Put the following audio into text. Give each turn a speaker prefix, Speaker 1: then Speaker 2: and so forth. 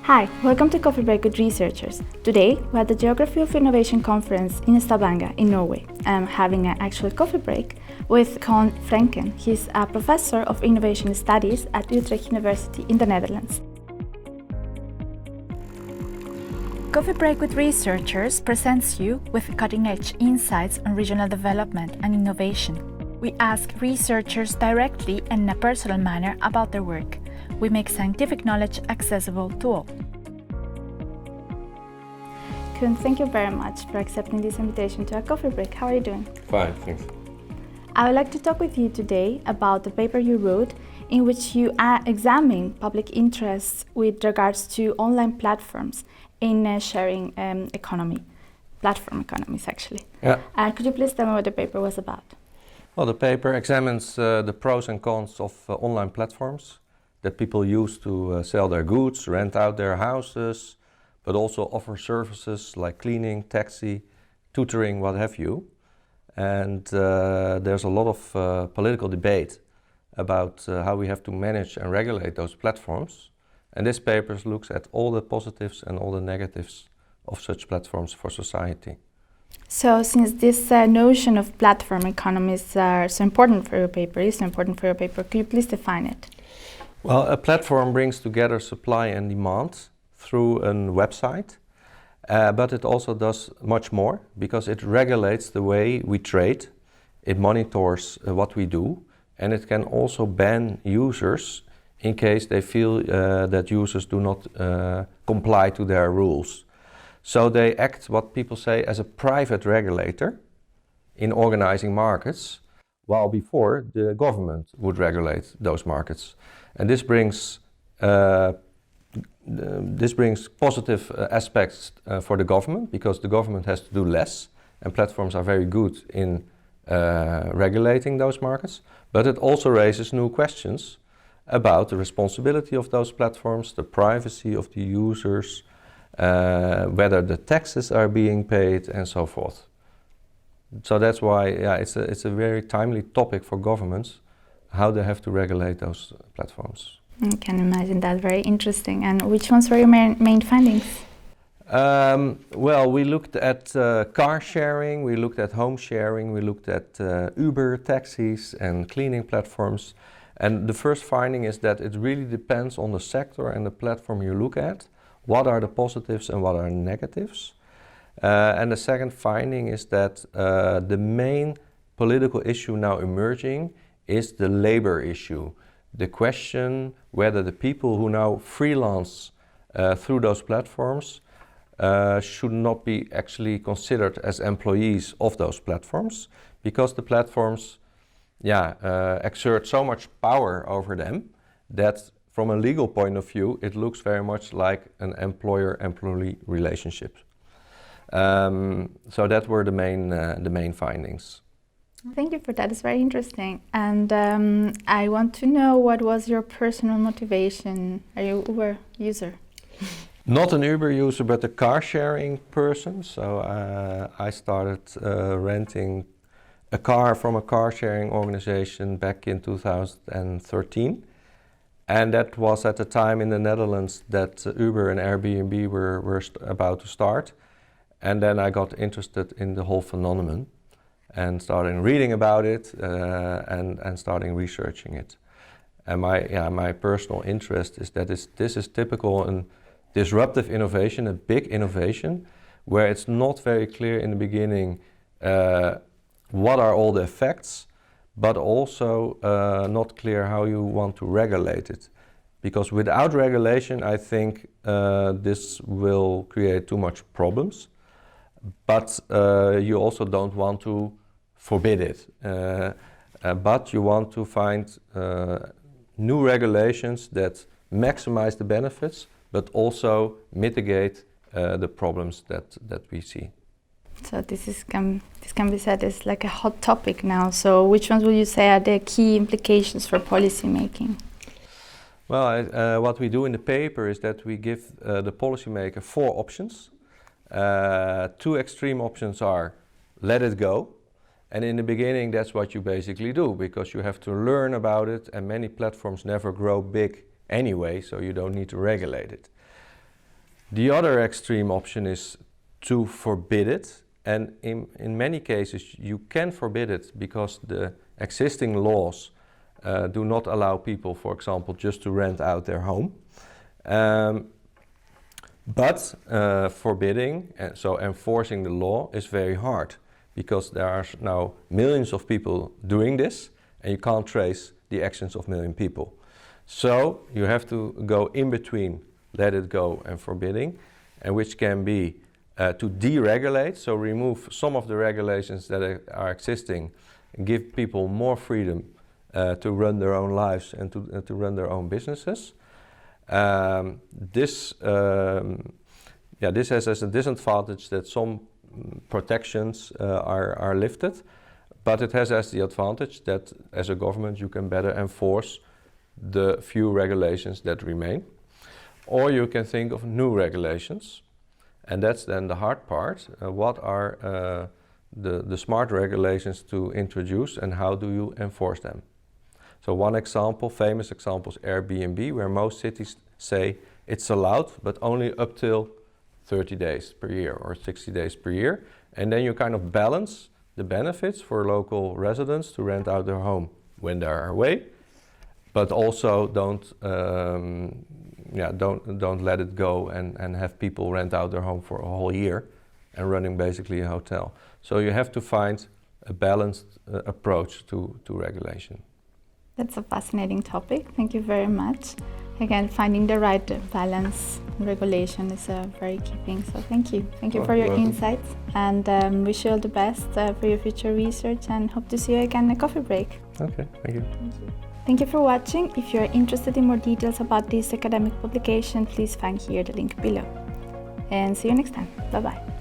Speaker 1: Hi, welcome to Coffee Break with Researchers. Today, we're at the Geography of Innovation conference in Stavanger in Norway. I'm having an actual coffee break with Koen Frenken. He's a professor of innovation studies at Utrecht University in the Netherlands. Coffee Break with Researchers presents you with cutting-edge insights on regional development and innovation. We ask researchers directly and in a personal manner about their work. We make scientific knowledge accessible to all. Koen, thank you very much for accepting this invitation to our coffee break. How are you doing?
Speaker 2: Fine, thanks.
Speaker 1: I would like to talk with you today about the paper you wrote in which you examine public interests with regards to online platforms in sharing economy, platform economies actually.
Speaker 2: Yeah.
Speaker 1: Could you please tell me what the paper was about?
Speaker 2: Well, the paper examines the pros and cons of online platforms that people use to sell their goods, rent out their houses, but also offer services like cleaning, taxi, tutoring, what have you. And there's a lot of political debate about how we have to manage and regulate those platforms. And this paper looks at all the positives and all the negatives of such platforms for society.
Speaker 1: So since this notion of platform economies are so important for your paper, could you please define it?
Speaker 2: Well, a platform brings together supply and demand through a website, but it also does much more because it regulates the way we trade, it monitors what we do, and it can also ban users in case they feel that users do not comply to their rules. So they act, what people say, as a private regulator in organizing markets, while before the government would regulate those markets. And this brings positive aspects for the government, because the government has to do less, and platforms are very good in regulating those markets. But it also raises new questions about the responsibility of those platforms, the privacy of the users, whether the taxes are being paid, and so forth. So that's why it's a very timely topic for governments, how they have to regulate those platforms.
Speaker 1: I can imagine that, very interesting. And which ones were your main findings?
Speaker 2: Well, we looked at car sharing, we looked at home sharing, we looked at Uber taxis and cleaning platforms. And the first finding is that it really depends on the sector and the platform you look at. What are the positives and what are the negatives? And the second finding is that the main political issue now emerging is the labor issue. The question whether the people who now freelance through those platforms should not be actually considered as employees of those platforms, because the platforms exert so much power over them that from a legal point of view it looks very much like an employer-employee relationship. So that were the main findings.
Speaker 1: Thank you for that. It's very interesting. And I want to know, what was your personal motivation? Are you an Uber user?
Speaker 2: Not an Uber user, but a car sharing person. So I started renting a car from a car sharing organization back in 2013. And that was at the time in the Netherlands that Uber and Airbnb were about to start. And then I got interested in the whole phenomenon and started reading about it and starting researching it. And my personal interest is that this is typical and disruptive innovation, a big innovation, where it's not very clear in the beginning what are all the effects, but also not clear how you want to regulate it. Because without regulation, I think this will create too much problems. But you also don't want to forbid it. But you want to find new regulations that maximize the benefits, but also mitigate the problems that we see.
Speaker 1: So this can be said as like a hot topic now. So which ones would you say are the key implications for policy making?
Speaker 2: Well, what we do in the paper is that we give the policymaker 4 options. 2 extreme options are let it go, and in the beginning that's what you basically do, because you have to learn about it, and many platforms never grow big anyway, so you don't need to regulate it. The other extreme option is to forbid it, and in many cases you can forbid it because the existing laws do not allow people, for example, just to rent out their home. But forbidding, so enforcing the law is very hard because there are now millions of people doing this and you can't trace the actions of million people. So you have to go in between let it go and forbidding, and which can be to deregulate, so remove some of the regulations that are existing and give people more freedom to run their own lives and to run their own businesses. This has as a disadvantage that some protections are lifted, but it has as the advantage that as a government you can better enforce the few regulations that remain. Or you can think of new regulations, and that's then the hard part. What are the smart regulations to introduce and how do you enforce them? So one example, famous example is Airbnb, where most cities say it's allowed, but only up till 30 days per year or 60 days per year. And then you kind of balance the benefits for local residents to rent out their home when they are away, but also don't let it go and have people rent out their home for a whole year and running basically a hotel. So you have to find a balanced approach to regulation.
Speaker 1: That's a fascinating topic. Thank you very much. Again, finding the right balance in regulation is a very key thing. So thank you. Thank you for your insights, and wish you all the best for your future research, and hope to see you again in a coffee break.
Speaker 2: Okay, thank you.
Speaker 1: Thank you for watching. If you are interested in more details about this academic publication, please find here the link below. And see you next time. Bye-bye.